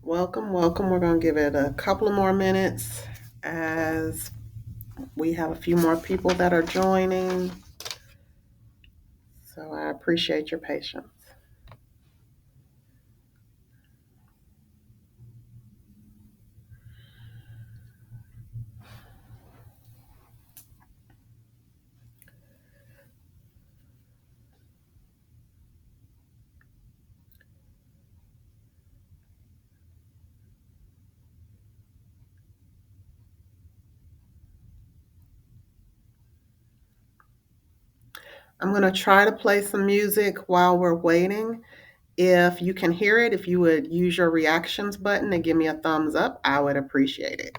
Welcome, welcome. We're going to give it a couple of more minutes as we have a few more people that are joining. So I appreciate your patience. I'm going to try to play some music while we're waiting. If you can hear it, if you would use your reactions button and give me a thumbs up, I would appreciate it.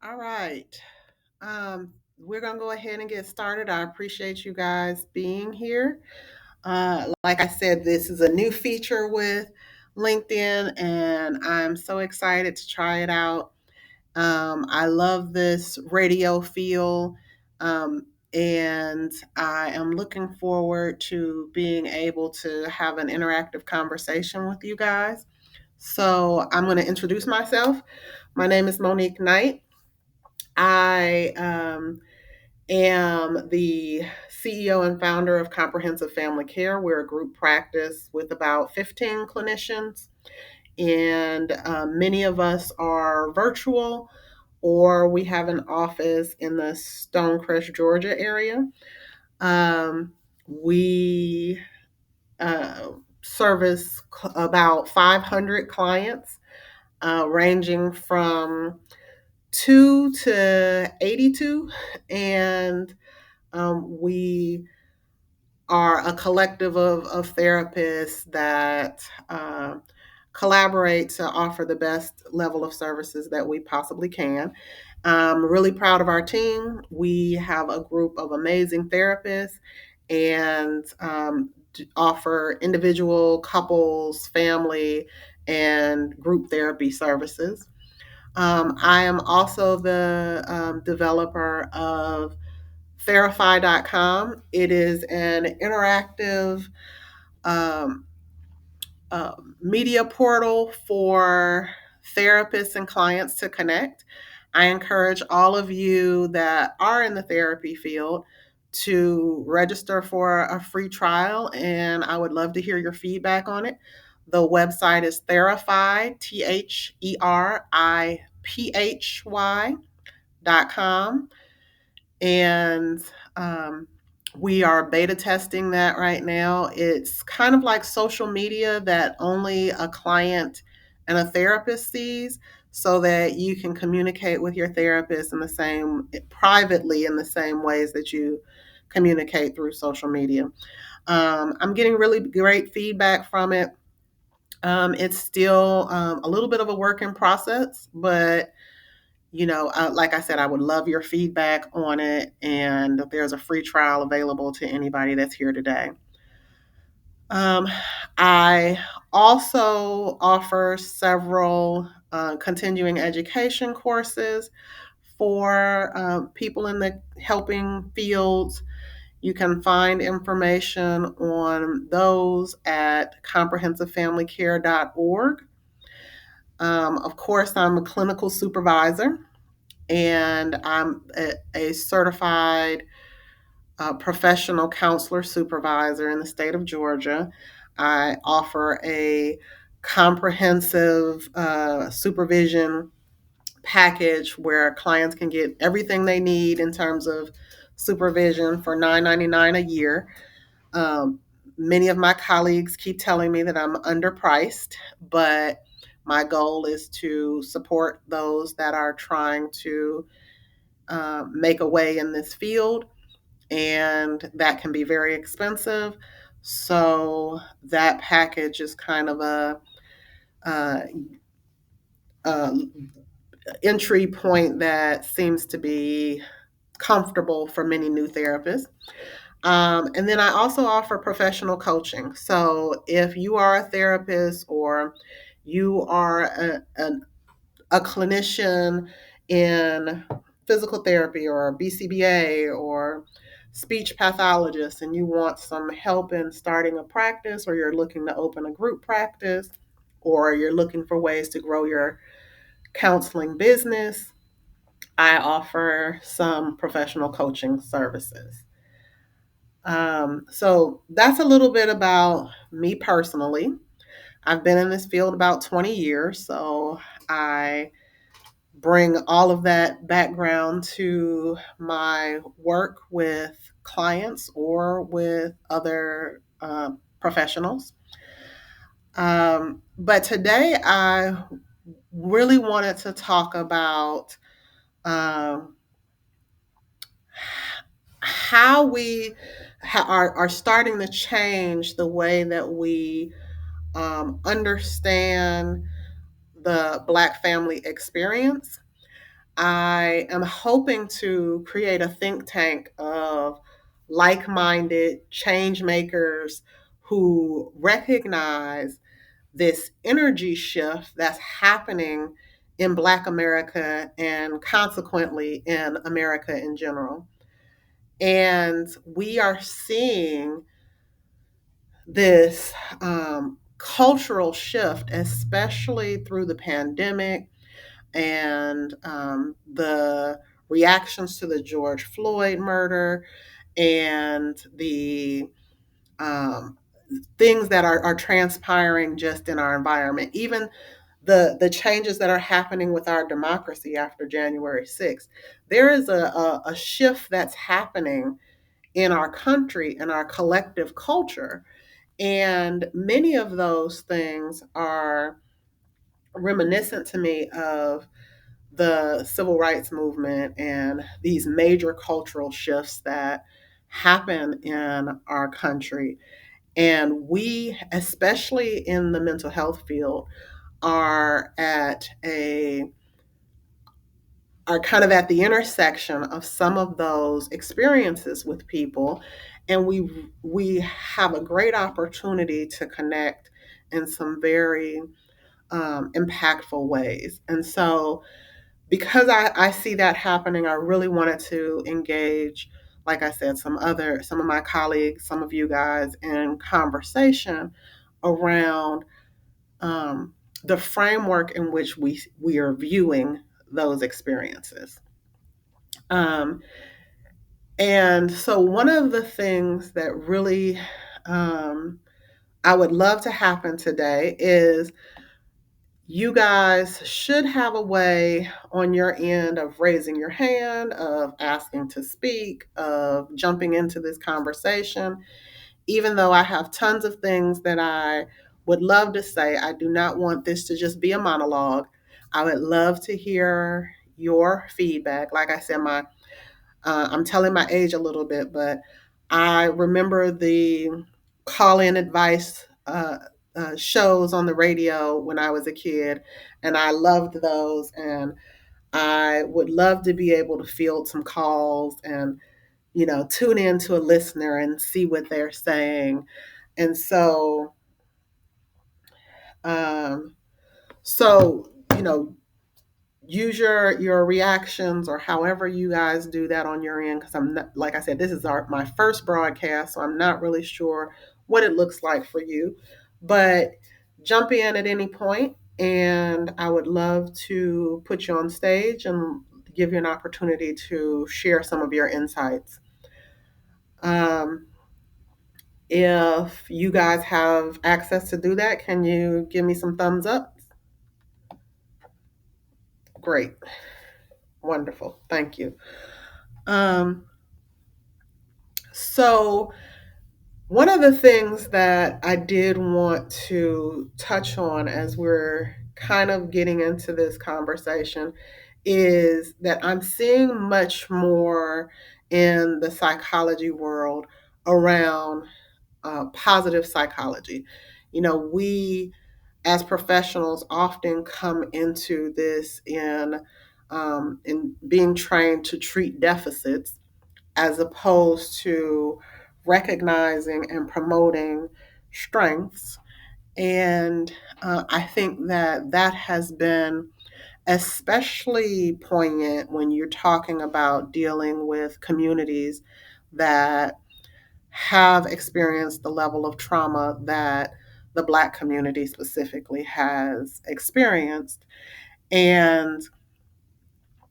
All right. We're going to go ahead and get started. I appreciate you guys being here. Like I said, this is a new feature with LinkedIn, and I'm so excited to try it out. I love this radio feel, and I am looking forward to being able to have an interactive conversation with you guys. So, I'm going to introduce myself. My name is Monique Knight. I am the CEO and founder of Comprehensive Family Care. We're a group practice with about 15 clinicians, and many of us are virtual or we have an office in the Stonecrest, Georgia area. We service about 500 clients, ranging from 2 to 82, and we are a collective of therapists that collaborate to offer the best level of services that we possibly can. I'm really proud of our team. We have a group of amazing therapists and offer individual, couples, family, and group therapy services. I am also the developer of Therify.com. It is an interactive um, media portal for therapists and clients to connect. I encourage all of you that are in the therapy field to register for a free trial, and I would love to hear your feedback on it. The website is Therify, TherIPhy.com, and um, we are beta testing that right now. It's kind of like social media that only a client and a therapist sees, so that you can communicate with your therapist in the same privately in the same ways that you communicate through social media. I'm getting really great feedback from it. It's still a little bit of a work in process, but like I said, I would love your feedback on it. And there's a free trial available to anybody that's here today. Um, I also offer several continuing education courses for people in the helping fields. You can find information on those at comprehensivefamilycare.org. Of course, I'm a clinical supervisor, and I'm a certified professional counselor supervisor in the state of Georgia. I offer a comprehensive supervision package where clients can get everything they need in terms of supervision for $9.99 a year. Um, Many of my colleagues keep telling me that I'm underpriced, but my goal is to support those that are trying to make a way in this field, and that can be very expensive. So that package is kind of a, a entry point that seems to be comfortable for many new therapists. And then I also offer professional coaching. So if you are a therapist or you are a clinician in physical therapy or BCBA or speech pathologist, and you want some help in starting a practice, or you're looking to open a group practice, or you're looking for ways to grow your counseling business, I offer some professional coaching services. So that's a little bit about me personally. I've been in this field about 20 years, so I bring all of that background to my work with clients or with other professionals. But today I really wanted to talk about um, how we are starting to change the way that we understand the Black family experience. I am hoping to create a think tank of like minded change makers who recognize this energy shift that's happening in Black America and consequently in America in general. And we are seeing this cultural shift, especially through the pandemic and the reactions to the George Floyd murder and the um, things that are transpiring just in our environment, even the changes that are happening with our democracy after January 6th. There is a shift that's happening in our country and our collective culture. And many of those things are reminiscent to me of the civil rights movement and these major cultural shifts that happen in our country. And we, especially in the mental health field, are at are kind of at the intersection of some of those experiences with people, and we have a great opportunity to connect in some very impactful ways. And so, because I see that happening, I really wanted to engage, like I said, some of my colleagues, some of you guys in conversation around um, the framework in which we are viewing those experiences. Um, and so, one of the things that really um, I would love to happen today is you guys should have a way on your end of raising your hand, of asking to speak, of jumping into this conversation. Even though I have tons of things that I would love to say, I do not want this to just be a monologue. I would love to hear your feedback. Like I said, I'm telling my age a little bit, but I remember the call-in advice shows on the radio when I was a kid, and I loved those. And I would love to be able to field some calls and tune in to a listener and see what they're saying. And um, so you know, use your reactions or however you guys do that on your end, because I'm not, like I said, this is my first broadcast, so I'm not really sure what it looks like for you. But jump in at any point, and I would love to put you on stage and give you an opportunity to share some of your insights. Um, if you guys have access to do that, can you give me some thumbs up? Great. Wonderful. Thank you. Um, so, one of the things that I did want to touch on as we're kind of getting into this conversation is that I'm seeing much more in the psychology world around positive psychology. We as professionals often come into this in being trained to treat deficits as opposed to recognizing and promoting strengths. And I think that that has been especially poignant when you're talking about dealing with communities that have experienced the level of trauma that the Black community specifically has experienced. And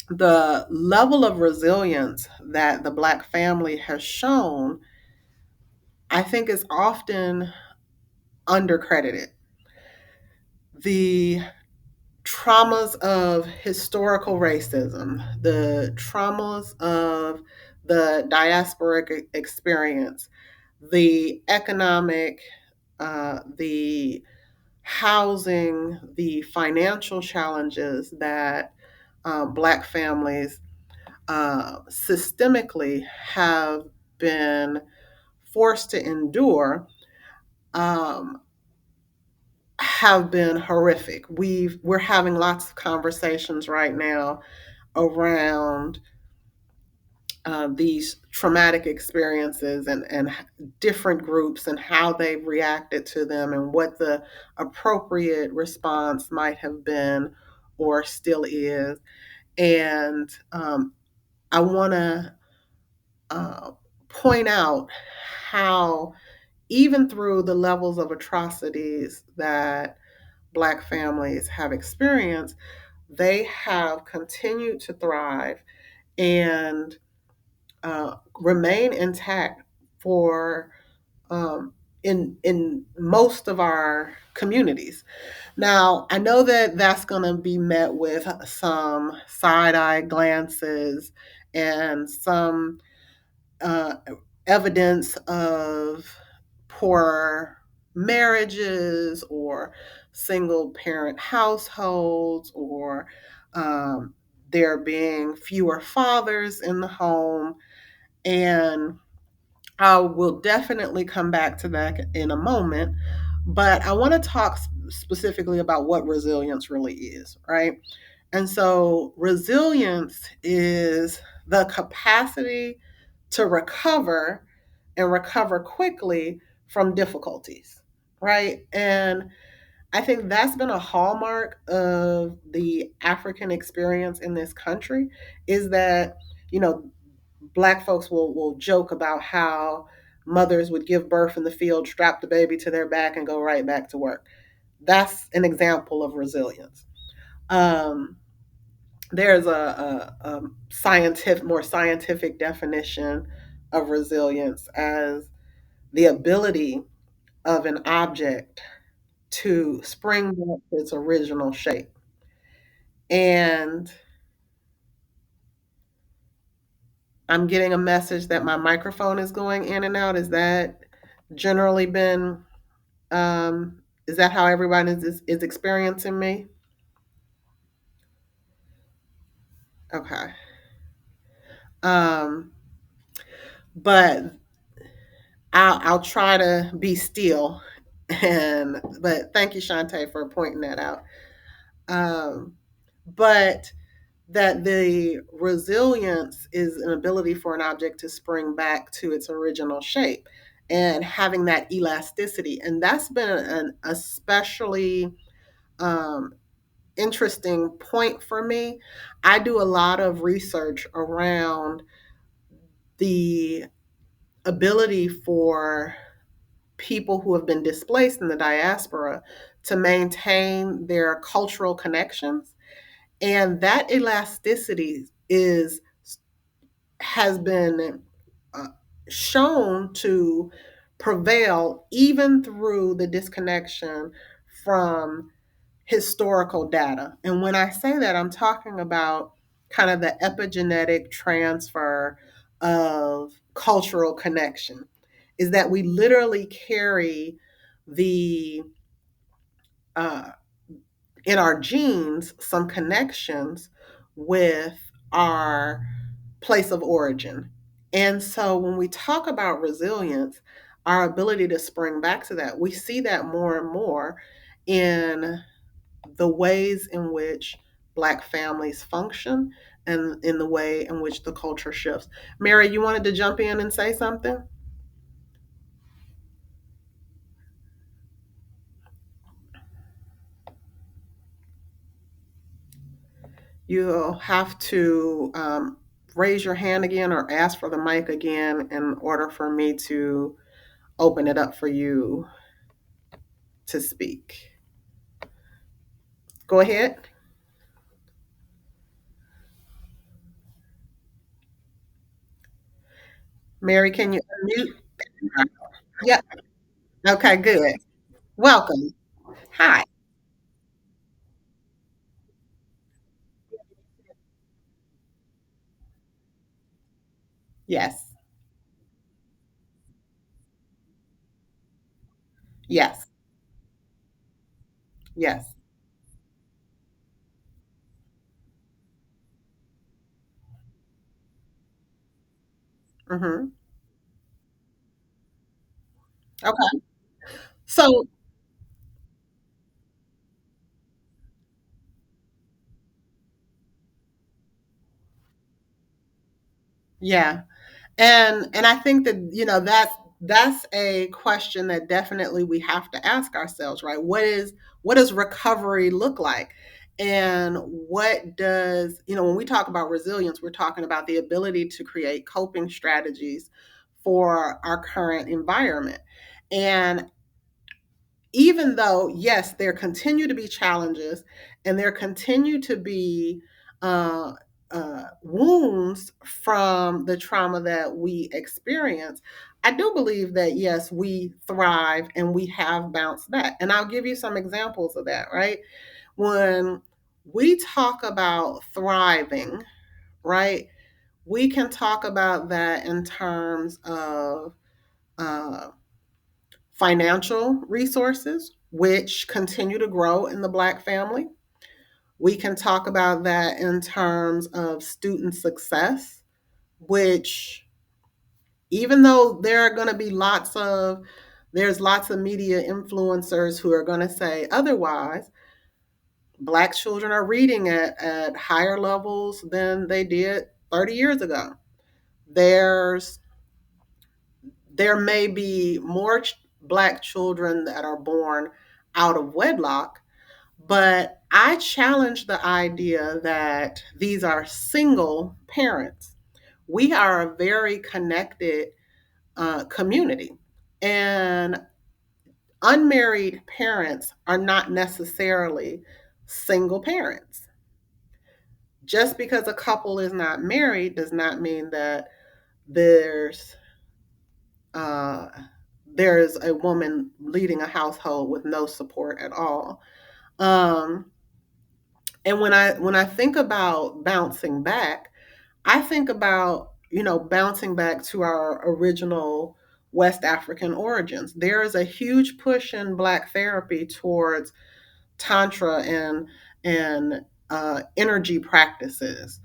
the level of resilience that the Black family has shown, I think, is often undercredited. The traumas of historical racism, the traumas of the diasporic experience, the economic, the housing, the financial challenges that Black families systemically have been forced to endure, um, have been horrific. We're having lots of conversations right now around these traumatic experiences and different groups and how they reacted to them and what the appropriate response might have been or still is. And I want to uh, point out how, even through the levels of atrocities that Black families have experienced, they have continued to thrive and remain intact for in most of our communities. Now, I know that that's going to be met with some side eye glances and some uh, evidence of poor marriages or single parent households, or um, there being fewer fathers in the home. And I will definitely come back to that in a moment. But I want to talk specifically about what resilience really is, right? And so resilience is the capacity to recover and recover quickly from difficulties, right? And I think that's been a hallmark of the African experience in this country is that, you know, Black folks will joke about how mothers would give birth in the field, strap the baby to their back, and go right back to work. That's an example of resilience. Um, there's a scientific, more scientific definition of resilience as the ability of an object to spring back to its original shape. And I'm getting a message that my microphone is going in and out. Is that generally been, is that how everyone is experiencing me? Okay. Um, but I'll try to be still. And, but thank you, Shantae, for pointing that out. Um, but that the resilience is an ability for an object to spring back to its original shape and having that elasticity. And that's been an especially um, interesting point for me. I do a lot of research around the ability for people who have been displaced in the diaspora to maintain their cultural connections. And that elasticity is has been uh, shown to prevail even through the disconnection from historical data. And when I say that, I'm talking about kind of the epigenetic transfer of cultural connection, is that we literally carry the uh, in our genes some connections with our place of origin. And so when we talk about resilience, our ability to spring back to that, we see that more and more in the ways in which Black families function and in the way in which the culture shifts. Mary, you wanted to jump in and say something? You'll have to raise your hand again or ask for the mic again in order for me to open it up for you to speak. Go ahead. Mary, can you unmute? Yep. Okay, good. Welcome. Hi. Yes. Yes. Yes. Hmm. Okay. So, yeah. And I think that, that's a question that definitely we have to ask ourselves, right? What does recovery look like? And what does, when we talk about resilience, we're talking about the ability to create coping strategies for our current environment. And even though, yes, there continue to be challenges and there continue to be uh, wounds from the trauma that we experience, I do believe that, yes, we thrive and we have bounced back. And I'll give you some examples of that, right? When we talk about thriving, right, we can talk about that in terms of uh, financial resources, which continue to grow in the Black family. We can talk about that in terms of student success, which, even though there are going to be there's lots of media influencers who are going to say otherwise, Black children are reading at higher levels than they did 30 years ago. There's there may be more Black children that are born out of wedlock, but I challenge the idea that these are single parents. We are a very connected community, and unmarried parents are not necessarily single parents. Just because a couple is not married does not mean that there's uh, there's a woman leading a household with no support at all. Um, and when I think about bouncing back, I think about, bouncing back to our original West African origins. There is a huge push in Black therapy towards tantra and energy practices.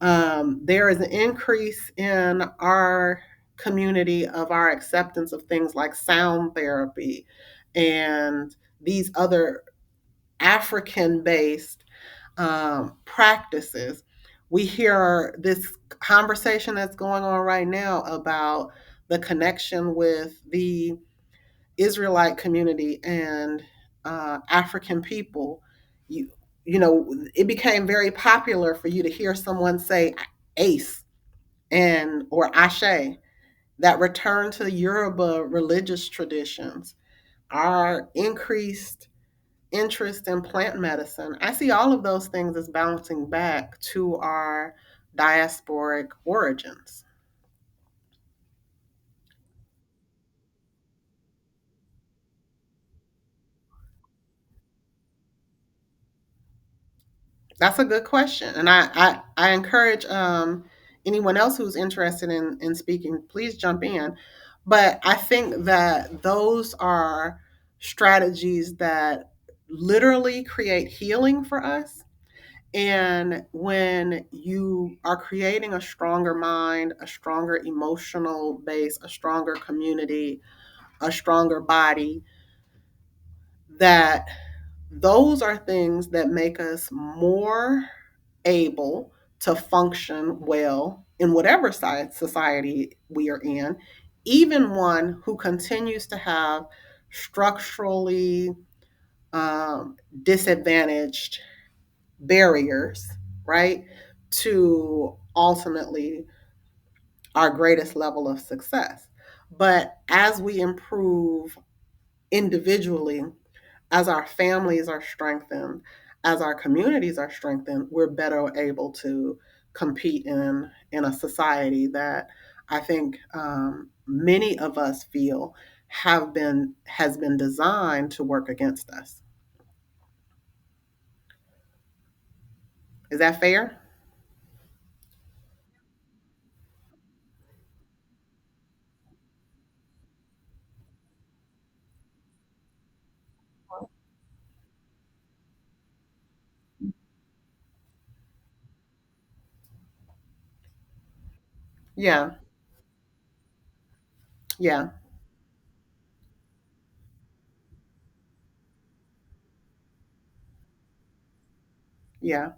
There is an increase in our community of our acceptance of things like sound therapy and these other African based practices. We hear this conversation that's going on right now about the connection with the Israelite community and African people. You, it became very popular for you to hear someone say Ace and or Ashe, that return to Yoruba religious traditions, our increased interest in plant medicine. I see all of those things as bouncing back to our diasporic origins. That's a good question, and I encourage anyone else who's interested in speaking, please jump in. But I think that those are strategies that literally create healing for us. And when you are creating a stronger mind, a stronger emotional base, a stronger community, a stronger body, that those are things that make us more able to function well in whatever society we are in, even one who continues to have structurally disadvantaged barriers, right, to ultimately our greatest level of success. But as we improve individually, as our families are strengthened, as our communities are strengthened, we're better able to compete in a society that I think many of us feel has been designed to work against us. Is that fair? Yeah, yeah, yeah,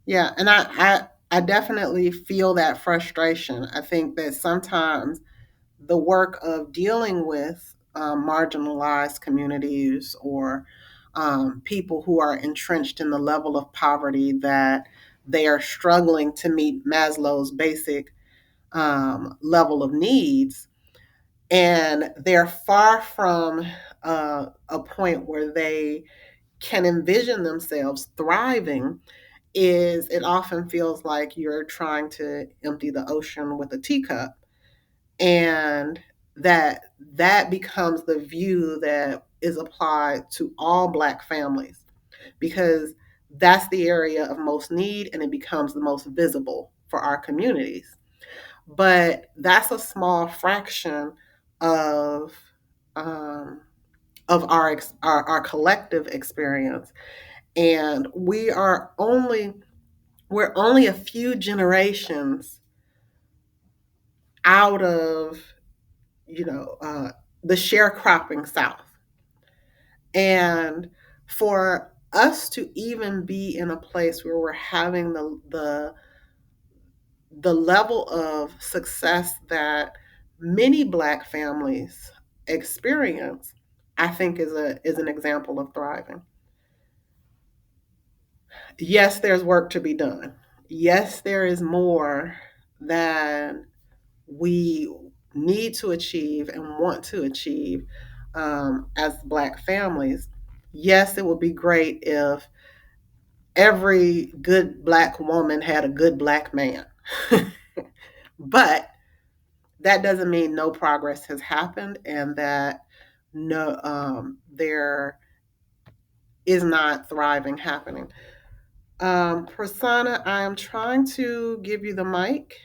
yeah. And I definitely feel that frustration. I think that sometimes the work of dealing with marginalized communities or people who are entrenched in the level of poverty that they are struggling to meet Maslow's basic level of needs, and they're far from a point where they can envision themselves thriving. Is it often feels like you're trying to empty the ocean with a teacup, and that becomes the view that is applied to all Black families, because that's the area of most need and it becomes the most visible for our communities. But that's a small fraction of um, our collective experience, and we're only a few generations out of the sharecropping South. And for us to even be in a place where we're having the level of success that many Black families experience, I think is an example of thriving. Yes, there's work to be done. Yes, there is more than we need to achieve and want to achieve as Black families. Yes, it would be great if every good Black woman had a good Black man. But that doesn't mean no progress has happened and that there is not thriving happening. Prasanna, I am trying to give you the mic,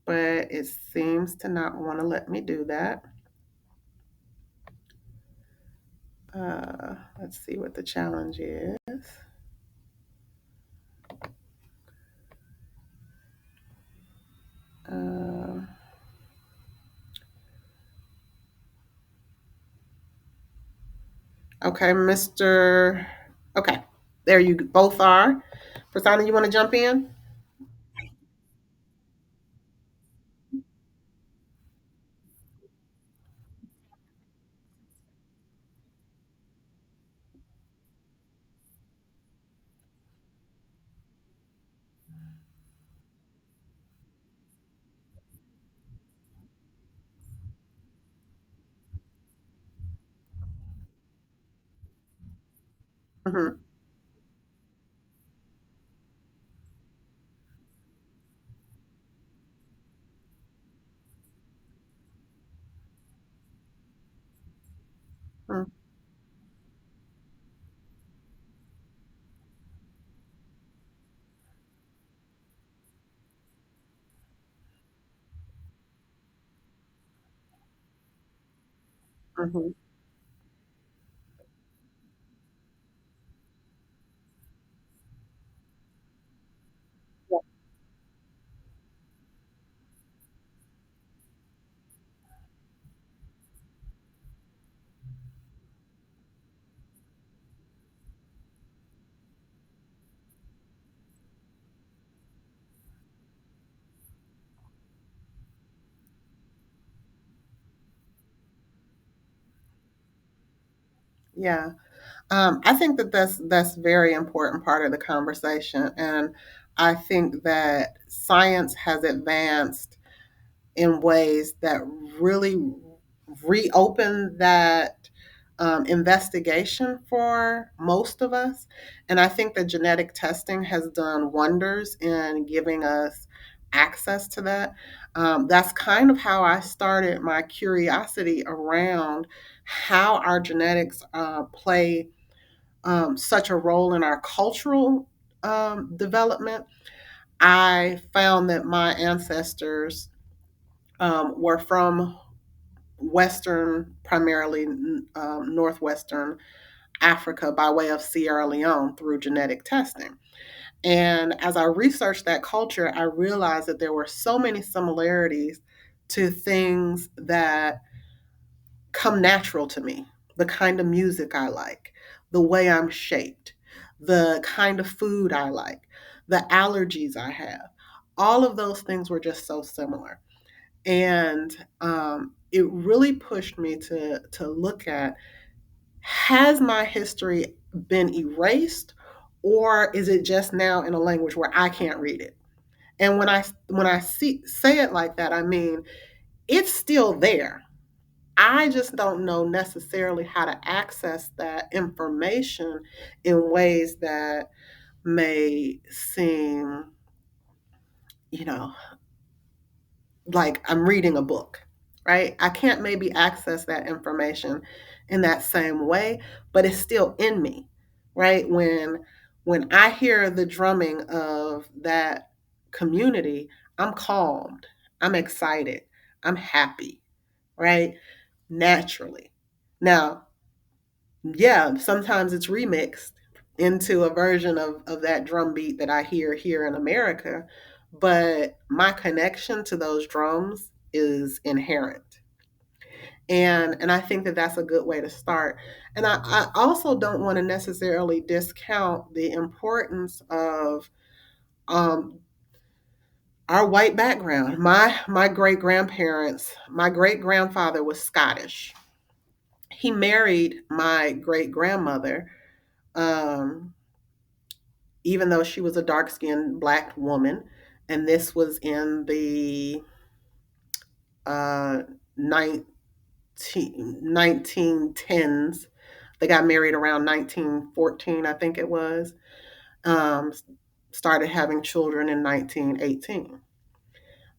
but it seems to not want to let me do that. Let's see what the challenge is. Uh, okay, Mr. Okay, there you both are. Prasanna, you want to jump in? Mm-hmm. Mm-hmm. Yeah. I think that that's very important part of the conversation, and I think that science has advanced in ways that really reopen that investigation for most of us. And I think that genetic testing has done wonders in giving us access to that. That's kind of how I started my curiosity around how our genetics play such a role in our cultural development. I found that my ancestors were from Western, primarily Northwestern Africa by way of Sierra Leone through genetic testing. And as I researched that culture, I realized that there were so many similarities to things that come natural to me, the kind of music I like, the way I'm shaped, the kind of food I like, the allergies I have. All of those things were just so similar. And it really pushed me to look at, has my history been erased, or is it just now in a language where I can't read it? And when I say it like that, I mean it's still there. I just don't know necessarily how to access that information in ways that may seem, you know, like I'm reading a book, right? I can't maybe access that information in that same way, but it's still in me, right? When I hear the drumming of that community, I'm calmed, I'm excited, I'm happy, right? Naturally. Now, yeah, sometimes it's remixed into a version of that drum beat that I hear here in America, but my connection to those drums is inherent. And I think that that's a good way to start. And I also don't want to necessarily discount the importance of um, our white background. My my great grandfather was Scottish. He married my great grandmother, um, even though she was a dark skinned black woman, and this was in the uh, 1910s. They got married around 1914, I think it was. Um, Started having children in 1918.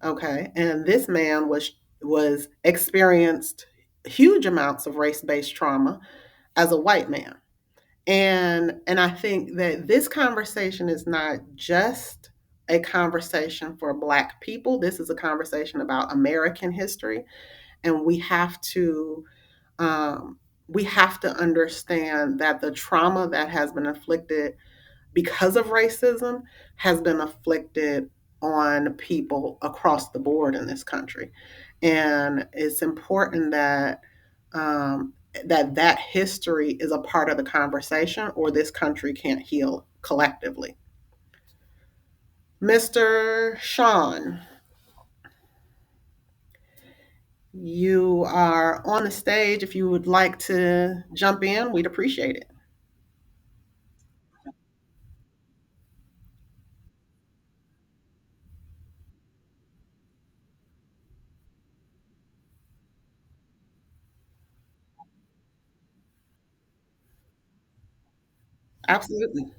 Okay, and this man was experienced huge amounts of race-based trauma as a white man. And I think that this conversation is not just a conversation for black people. This is a conversation about American history, and um, we have to understand that the trauma that has been inflicted because of racism has been afflicted on people across the board in this country. And it's important that that history is a part of the conversation, or this country can't heal collectively. Mr. Sean, you are on the stage. If you would like to jump in, we'd appreciate it. Absolutely.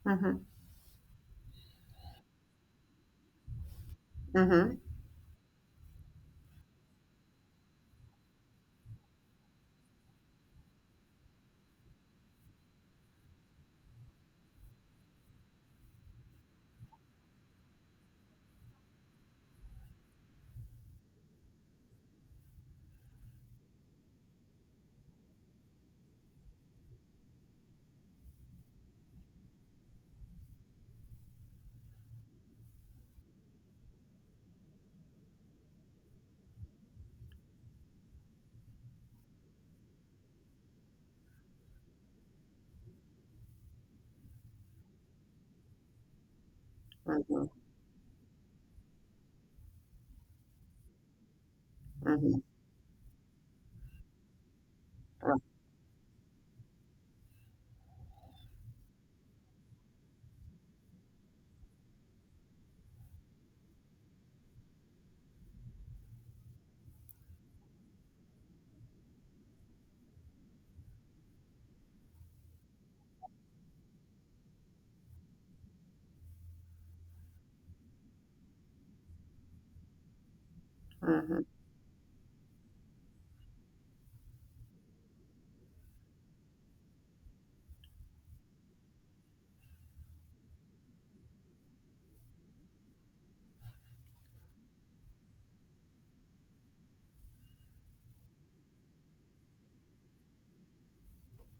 Mm-hmm. Mm-hmm. Mm-hmm. Mm-hmm. Right. Mm-hmm.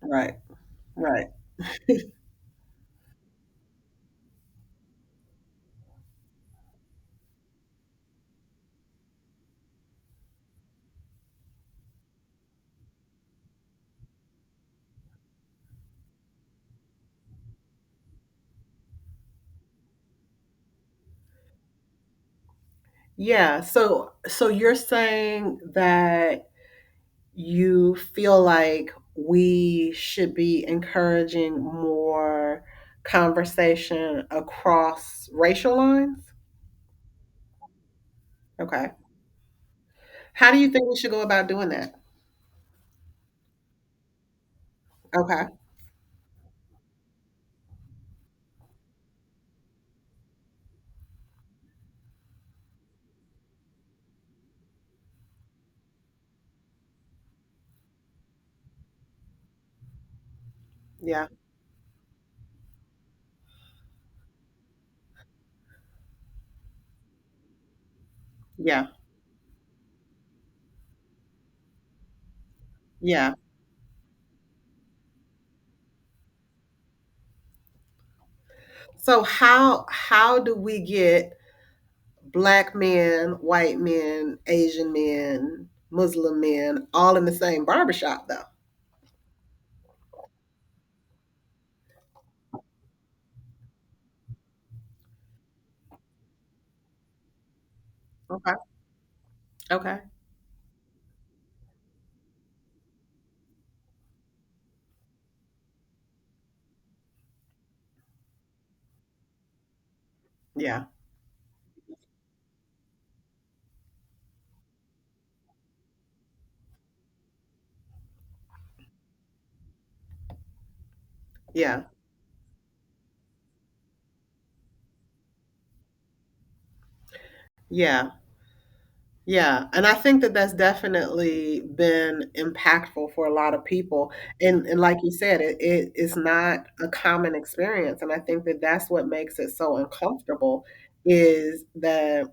Right. Right. Yeah. So you're saying that you feel like we should be encouraging more conversation across racial lines? Okay. How do you think we should go about doing that? Okay. Yeah. Yeah. Yeah. So how do we get black men, white men, Asian men, Muslim men all in the same barbershop though? Okay. Okay. Yeah. Yeah. Yeah. Yeah, and I think that that's definitely been impactful for a lot of people, and like you said, it is not a common experience, and I think that that's what makes it so uncomfortable, is that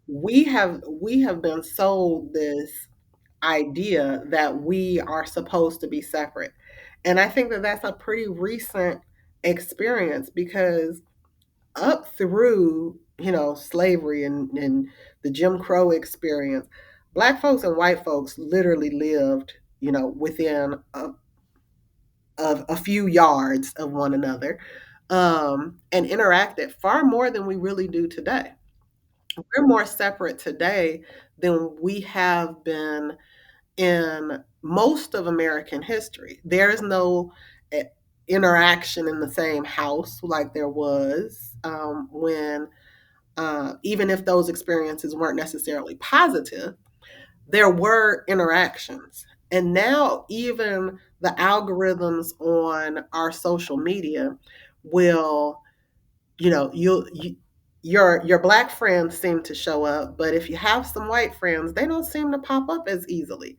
we have been sold this idea that we are supposed to be separate, and I think that that's a pretty recent experience because up through, slavery and the Jim Crow experience, black folks and white folks literally lived, within a few yards of one another, and interacted far more than we really do today. We're more separate today than we have been in most of American history. There is no eh, interaction in the same house like there was when even if those experiences weren't necessarily positive, there were interactions. And now, even the algorithms on our social media will, you know, your black friends seem to show up, but if you have some white friends, they don't seem to pop up as easily.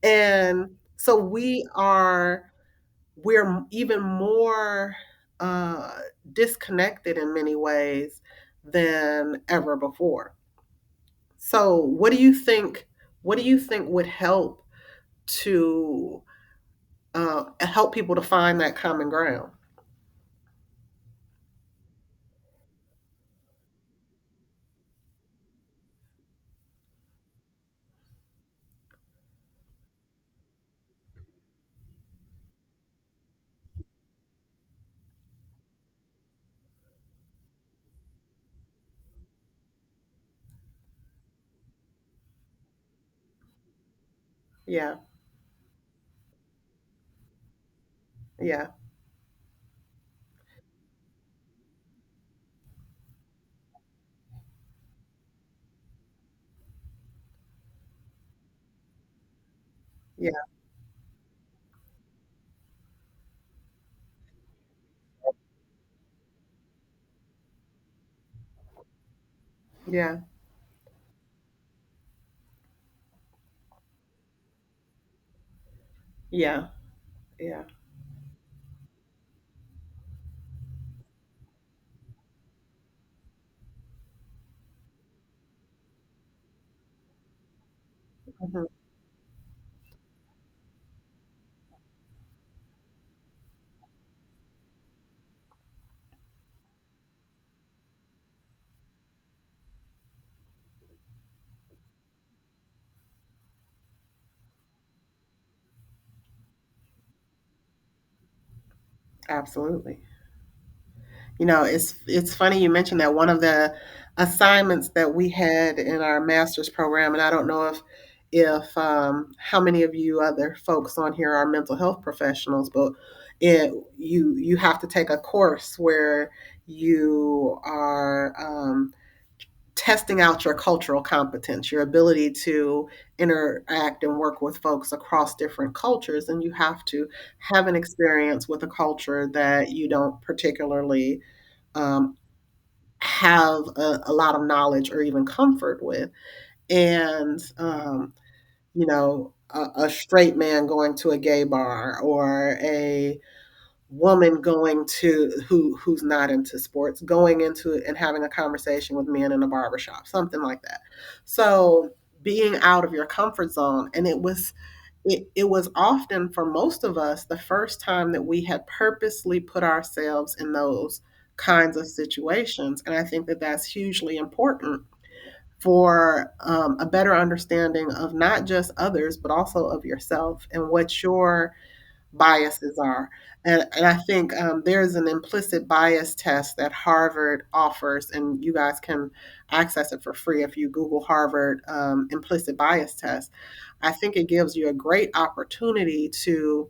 And so we're even more disconnected in many ways than ever before. So, What do you think would help to help people to find that common ground? Yeah, yeah, yeah, yeah, yeah, yeah. Mhm. Absolutely. It's funny you mentioned that one of the assignments that we had in our master's program, and I don't know if how many of you other folks on here are mental health professionals, but you have to take a course where you are testing out your cultural competence, your ability to interact and work with folks across different cultures, and you have to have an experience with a culture that you don't particularly um, have a lot of knowledge or even comfort with. And, a straight man going to a gay bar or a woman going to who's not into sports going into it and having a conversation with men in a barbershop, something like that. So being out of your comfort zone, and it was often for most of us the first time that we had purposely put ourselves in those kinds of situations, and I think that that's hugely important for a better understanding of not just others but also of yourself and what your biases are. And I think there's an implicit bias test that Harvard offers, and you guys can access it for free if you Google Harvard implicit bias test. I think it gives you a great opportunity to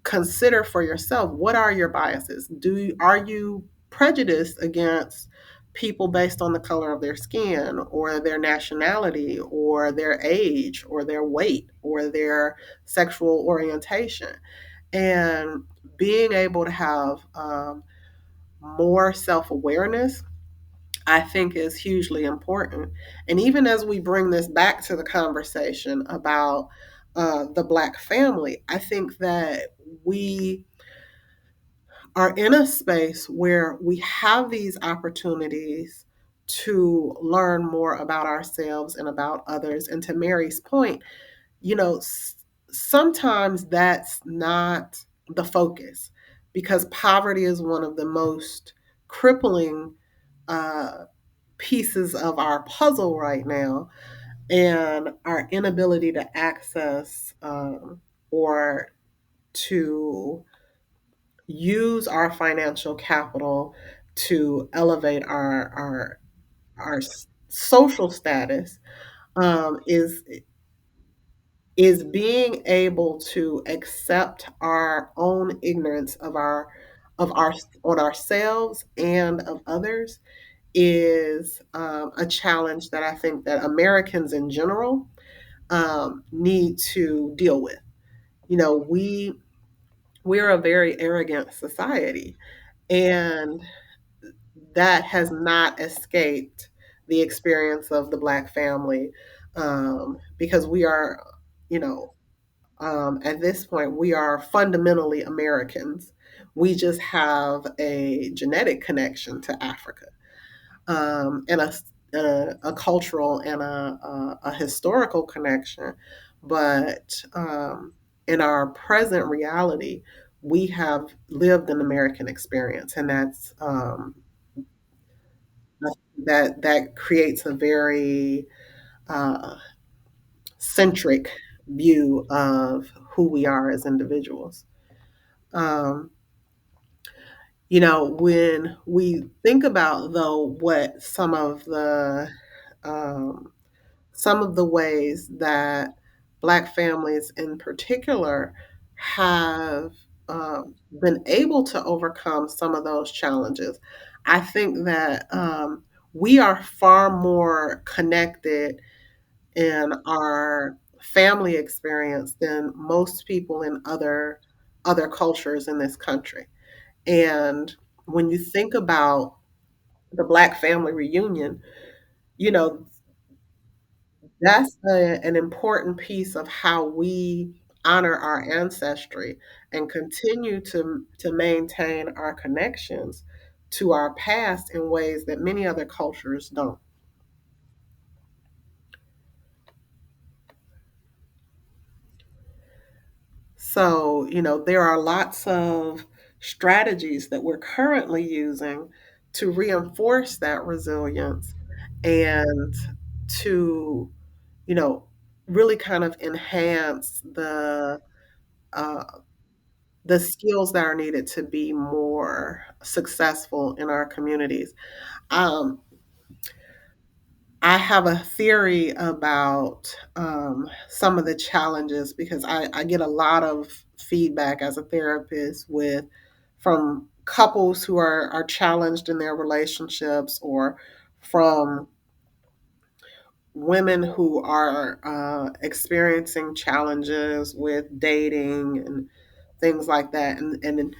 consider for yourself, what are your biases? Are you prejudiced against people based on the color of their skin or their nationality or their age or their weight or their sexual orientation? And being able to have more self-awareness, I think, is hugely important. And even as we bring this back to the conversation about the Black family, I think that we are in a space where we have these opportunities to learn more about ourselves and about others. And to Mary's point, you know, sometimes that's not the focus, because poverty is one of the most crippling uh, pieces of our puzzle right now, and our inability to access or to use our financial capital to elevate our social status is being able to accept our own ignorance of our on ourselves and of others is a challenge that I think that Americans in general need to deal with. You know, we're a very arrogant society, and that has not escaped the experience of the Black family, because we are, you know, at this point, we are fundamentally Americans. We just have a genetic connection to Africa, and a cultural and a historical connection. But in our present reality, we have lived an American experience, and that creates a very uh, centric view of who we are as individuals. Um, when we think about, though, what um, some of the ways that Black families in particular have been able to overcome some of those challenges, I think that we are far more connected in our family experience than most people in other cultures in this country. And when you think about the Black family reunion, you know, that's an important piece of how we honor our ancestry and continue to maintain our connections to our past in ways that many other cultures don't. So, there are lots of strategies that we're currently using to reinforce that resilience and to, you know, really kind of enhance uh, the skills that are needed to be more successful in our communities. Um, I have a theory about some of the challenges, because I get a lot of feedback as a therapist with from couples who are challenged in their relationships, or from women who are experiencing challenges with dating and things like that, and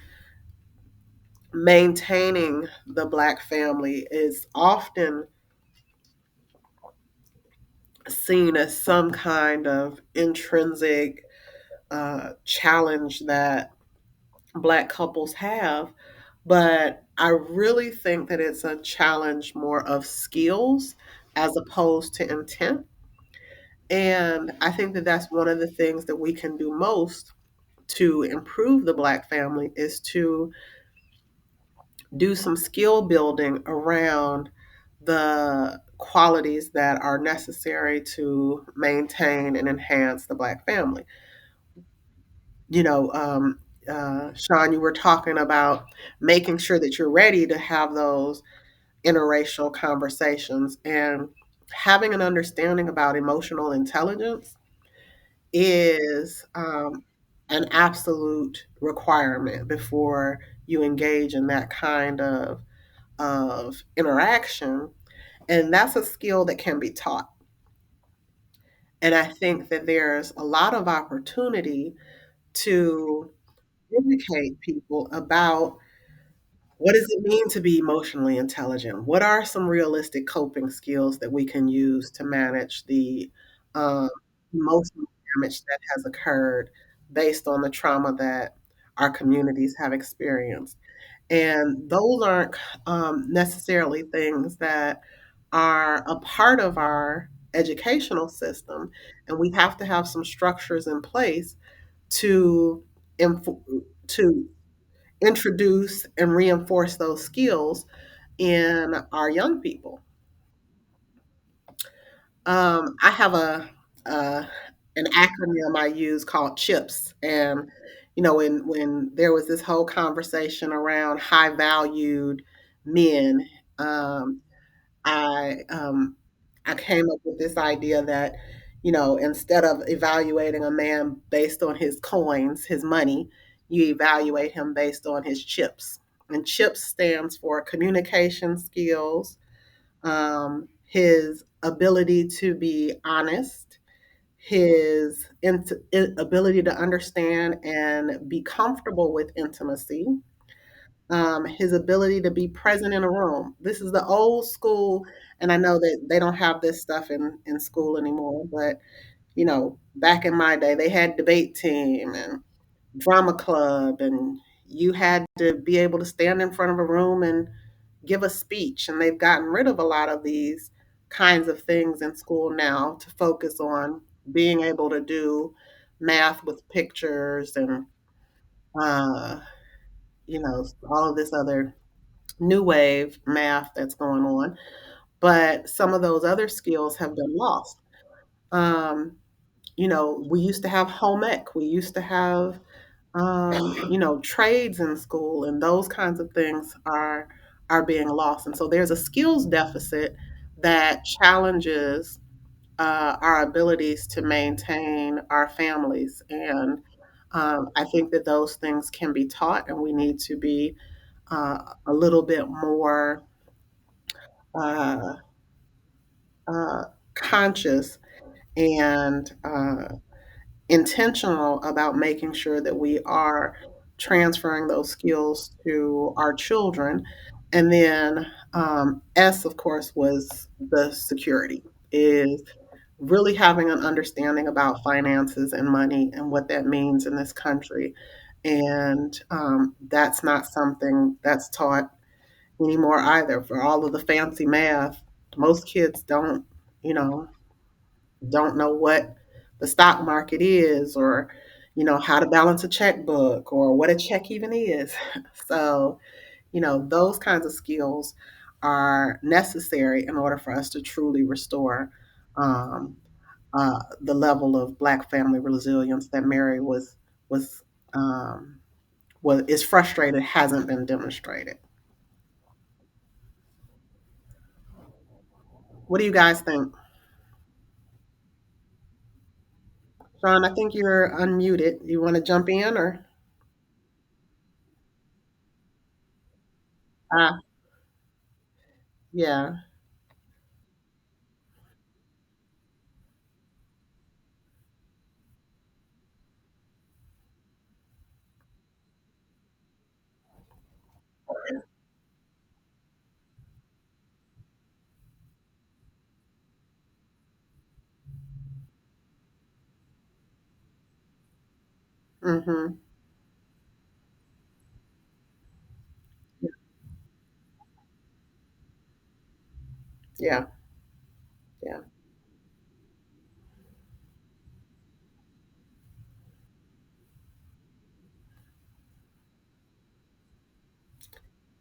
maintaining the Black family is often seen as some kind of intrinsic challenge that Black couples have, but I really think that it's a challenge more of skills as opposed to intent. And I think that that's one of the things that we can do most to improve the Black family is to do some skill building around the qualities that are necessary to maintain and enhance the Black family. You know, Sean, you were talking about making sure that you're ready to have those interracial conversations, and having an understanding about emotional intelligence is an absolute requirement before you engage in that kind of interaction. And that's a skill that can be taught. And I think that there's a lot of opportunity to educate people about what does it mean to be emotionally intelligent? What are some realistic coping skills that we can use to manage the um, emotional damage that has occurred based on the trauma that our communities have experienced? And those aren't necessarily things that are a part of our educational system. And we have to have some structures in place to inf- to introduce and reinforce those skills in our young people. I have a an acronym I use called CHIPS, and when there was this whole conversation around high valued men, um, I um, I came up with this idea that instead of evaluating a man based on his coins, his money, you evaluate him based on his chips. And CHIPS stands for communication skills, his ability to be honest, his ability to understand and be comfortable with intimacy, his ability to be present in a room. This is the old school, and I know that they don't have this stuff in school anymore, but back in my day, they had debate team and drama club, and you had to be able to stand in front of a room and give a speech. And they've gotten rid of a lot of these kinds of things in school now to focus on being able to do math with pictures and uh, all of this other new wave math that's going on. But some of those other skills have been lost. Um, we used to have home ec. We used to have trades in school, and those kinds of things are being lost. And so there's a skills deficit that challenges our abilities to maintain our families. And I think that those things can be taught, and we need to be a little bit more uh, uh, conscious and intentional about making sure that we are transferring those skills to our children. And then S, of course, was the security, is really having an understanding about finances and money and what that means in this country. And that's not something that's taught anymore either. For all of the fancy math, most kids you know, don't know what the stock market is, or how to balance a checkbook, or what a check even is. So those kinds of skills are necessary in order for us to truly restore um, the level of Black family resilience that Mary was um, is frustrated hasn't been demonstrated. What do you guys think? Sean, I think you're unmuted. You want to jump in, or ah, yeah. Mm-hmm. Yeah. Yeah.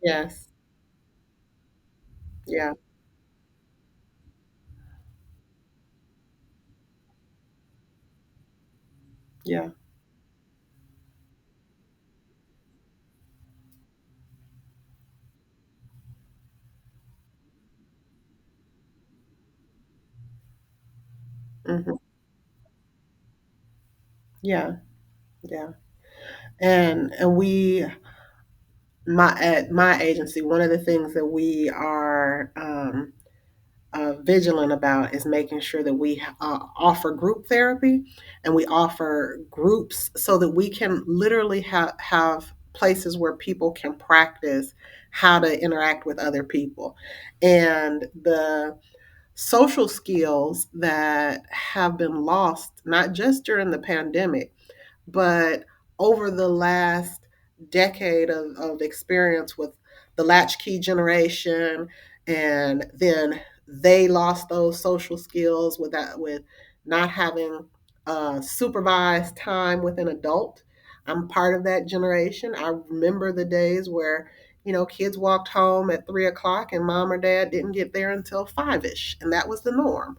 Yes. Yeah. Yeah. Hmm. Yeah. Yeah. And we my at my agency, one of the things that we are vigilant about is making sure that we offer group therapy, and we offer groups so that we can literally have places where people can practice how to interact with other people. And the social skills that have been lost, not just during the pandemic, but over the last decade of experience with the latchkey generation, and then they lost those social skills with that, with not having supervised time with an adult. I'm part of that generation. I remember the days where, kids walked home at 3 o'clock and mom or dad didn't get there until 5ish, and that was the norm.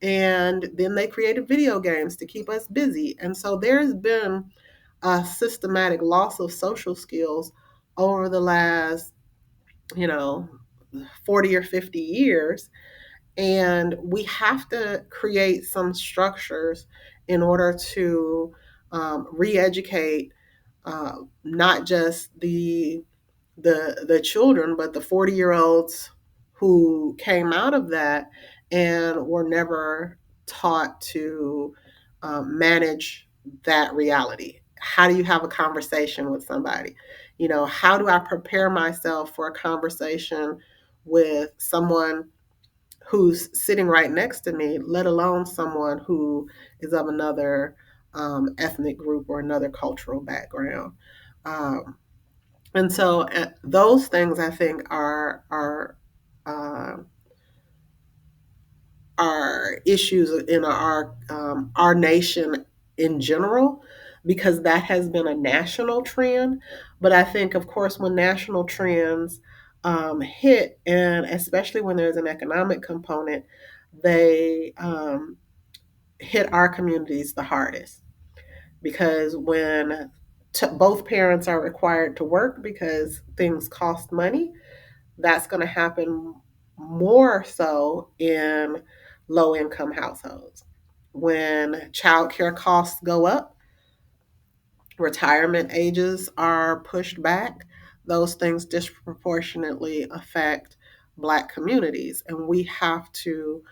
And then they created video games to keep us busy. And so there's been a systematic loss of social skills over the last, you know, 40 or 50 years. And we have to create some structures in order to re educate not just the children, but the 40-year-olds who came out of that and were never taught to manage that reality. How do you have a conversation with somebody? How do I prepare myself for a conversation with someone who's sitting right next to me, let alone someone who is of another ethnic group or another cultural background? Um, and so those things I think uh, are issues in our nation in general, because that has been a national trend. But I think, of course, when national trends hit, and especially when there's an economic component, they hit our communities the hardest, because when both parents are required to work because things cost money, that's going to happen more so in low income households. When childcare costs go up, retirement ages are pushed back, those things disproportionately affect Black communities. And we have to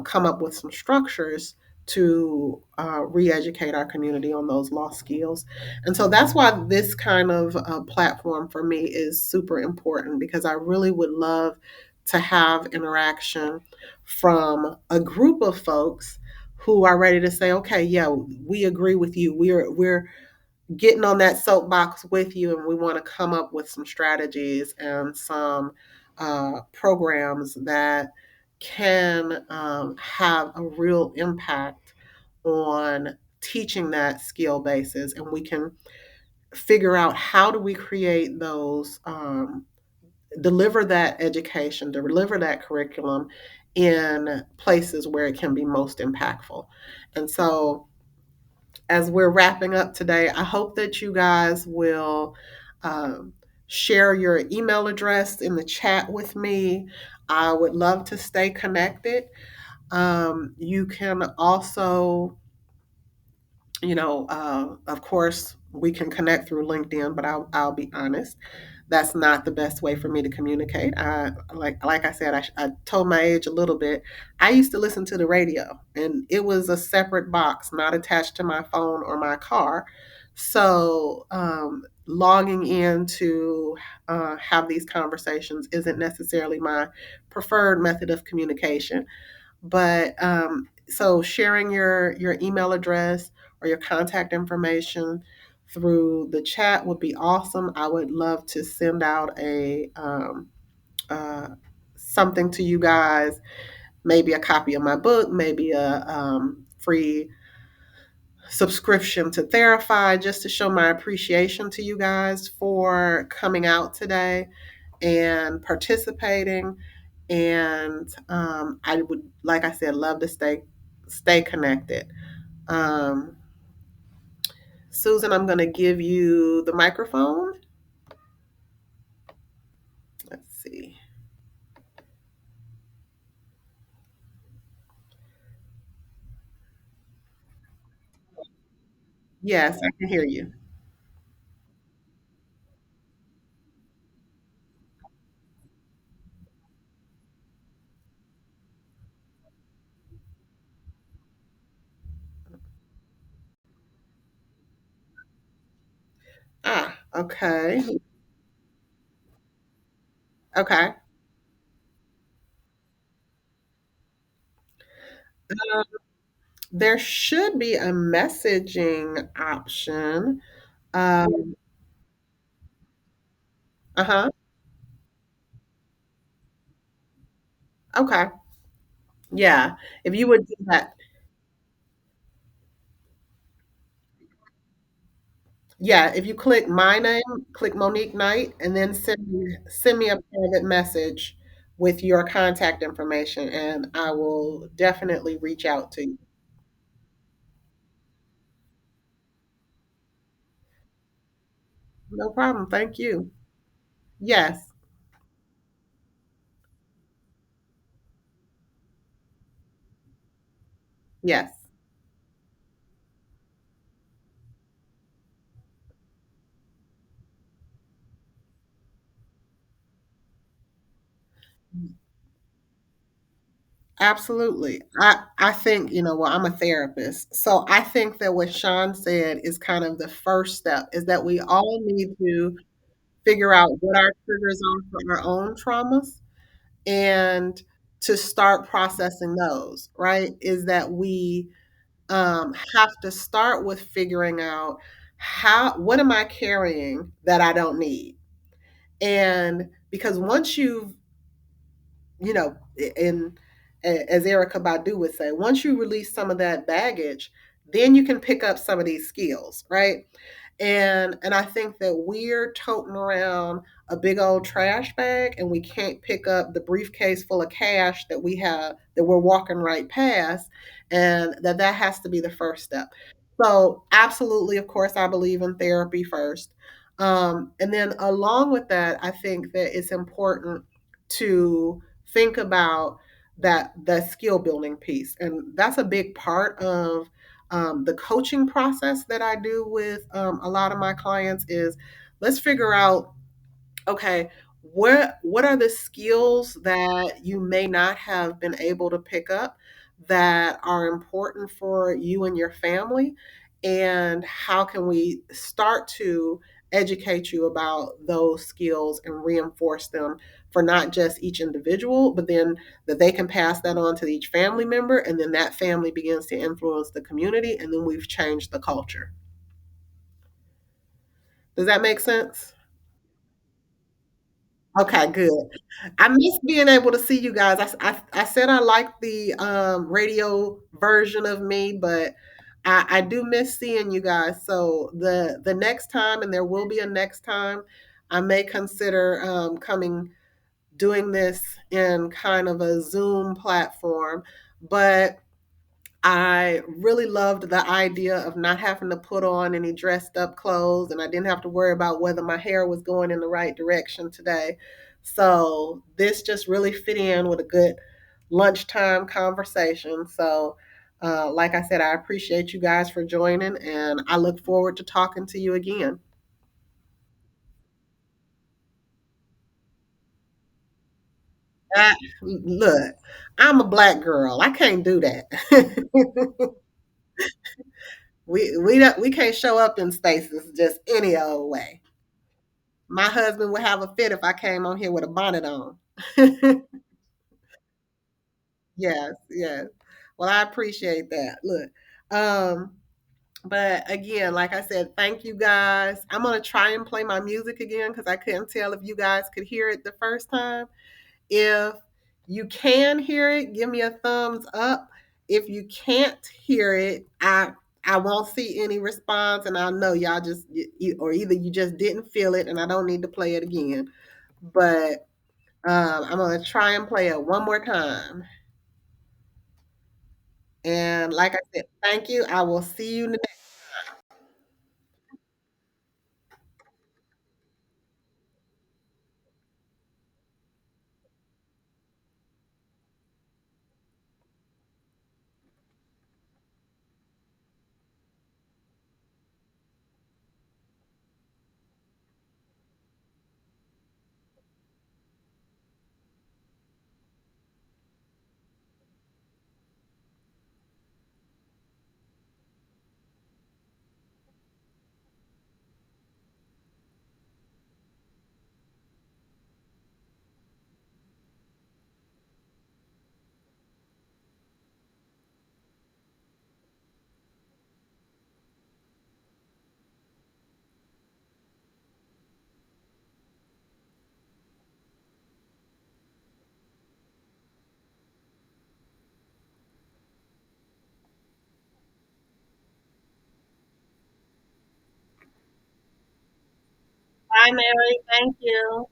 come up with some structures to re educate our community on those lost skills. And so that's why this kind of platform for me is super important, because I really would love to have interaction from a group of folks who are ready to say, okay, yeah, we agree with you. We're getting on that soapbox with you, and we want to come up with some strategies and some programs that can have a real impact on teaching that skill basis, and we can figure out how do we create those deliver that education, deliver that curriculum in places where it can be most impactful. And so as we're wrapping up today, I hope that you guys will um, share your email address in the chat with me. I would love to stay connected. You can also, of course, we can connect through LinkedIn, but I'll be honest, that's not the best way for me to communicate. Like I said, I told my age a little bit. I used to listen to the radio, and it was a separate box, not attached to my phone or my car. So logging in to have these conversations isn't necessarily my preferred method of communication. But so sharing your email address or your contact information through the chat would be awesome. I would love to uh, something to you guys, maybe a copy of my book, maybe a free subscription to Therify, just to show my appreciation to you guys for coming out today and participating. And I would, like I said, love to stay connected. Um, Susan, I'm going to give you the microphone. Let's see. Yes, I can hear you. Ah, okay. Okay. There should be a messaging option. Um, uh-huh. Okay. Yeah. If you would do that. Yeah, if you click my name, click Monique Knight, and then send me a private message with your contact information, and I will definitely reach out to you. No problem. Thank you. Yes. Yes. Absolutely. I think, well, I'm a therapist. So I think that what Sean said is kind of the first step, is that we all need to figure out what our triggers are for our own traumas, and to start processing those, right? Is that we have to start with figuring out, what am I carrying that I don't need? And because once you've, you know, in as Erica Badu would say, once you release some of that baggage, then you can pick up some of these skills, right? And I think that we're toting around a big old trash bag, and we can't pick up the briefcase full of cash that we have, that we're walking right past, and that has to be the first step. So absolutely, of course, I believe in therapy first. And then along with that, I think that it's important to think about that skill building piece, and that's a big part of the coaching process that I do with a lot of my clients. Is, let's figure out, okay, what are the skills that you may not have been able to pick up that are important for you and your family, and how can we start to educate you about those skills and reinforce them for not just each individual, but then that they can pass that on to each family member, and then that family begins to influence the community, and then we've changed the culture. Does that make sense? Okay, good. I miss being able to see you guys. I said I like the radio version of me, but I do miss seeing you guys. So the next time, and there will be a next time, I may consider doing this in kind of a Zoom platform. But I really loved the idea of not having to put on any dressed up clothes, and I didn't have to worry about whether my hair was going in the right direction today. So this just really fit in with a good lunchtime conversation. So, like I said, I appreciate you guys for joining, and I look forward to talking to you again. Look, I'm a black girl. I can't do that. We can't show up in spaces just any old way. My husband would have a fit if I came on here with a bonnet on. Yes, yes. Well, I appreciate that. Look, um, but again, like I said, thank you guys. I'm gonna try and play my music again because I couldn't tell if you guys could hear it the first time. If you can hear it, give me a thumbs up. If you can't hear it, I won't see any response, and I'll know y'all just or either you just didn't feel it, and I don't need to play it again. But I'm gonna try and play it one more time. And like I said, thank you. I will see you next. Bye, Mary. Thank you.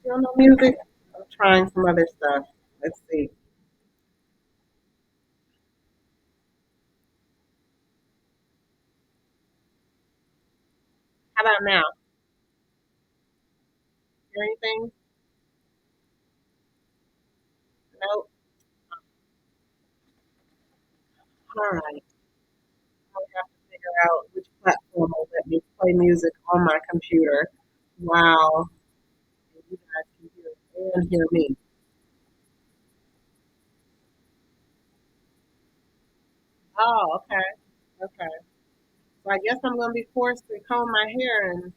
Still no music. I'm trying some other stuff. Let's see. How about now? Hear anything? Nope. All right. I have to figure out which platform will let me play music on my computer. Wow. You guys can hear it and hear me. Oh, okay. Okay. So I guess I'm going to be forced to comb my hair and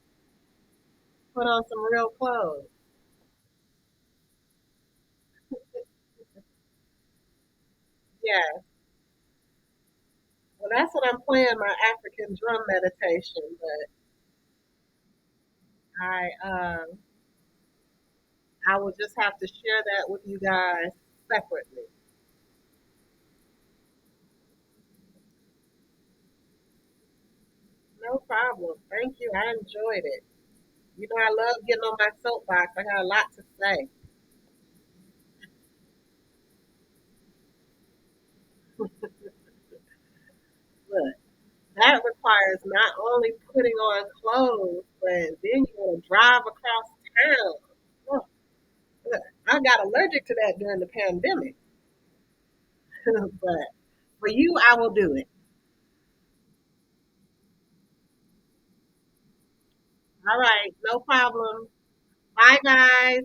put on some real clothes. Yeah. Well, that's what I'm playing my African drum meditation, but I will just have to share that with you guys separately. No problem. Thank you. I enjoyed it. You know, I love getting on my soapbox. I got a lot to say. Look, that requires not only putting on clothes, but then you got to drive across town. Look, look, I got allergic to that during the pandemic, but for you, I will do it. All right, no problem. Bye, guys.